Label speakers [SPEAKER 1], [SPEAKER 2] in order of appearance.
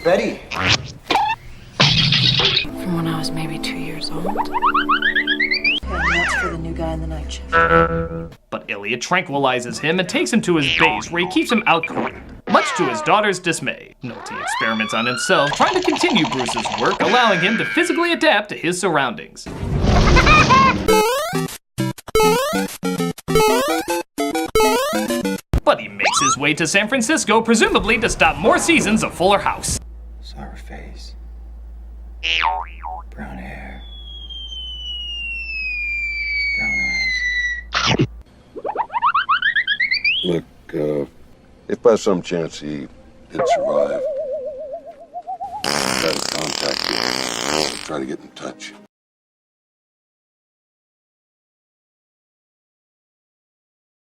[SPEAKER 1] Betty.
[SPEAKER 2] From when I was maybe 2 years old.
[SPEAKER 3] Okay, that's for the new guy in the night shift.
[SPEAKER 4] But Elliot tranquilizes him and takes him to his base where he keeps him out cold, much to his daughter's dismay. Nolte experiments on himself, trying to continue Bruce's work, allowing him to physically adapt to his surroundings. But he makes his way to San Francisco, presumably to stop more seasons of Fuller House.
[SPEAKER 1] Sour face. Brown hair. Brown eyes.
[SPEAKER 5] Look, if by some chance he did survive, try to contact you. Try to get in touch.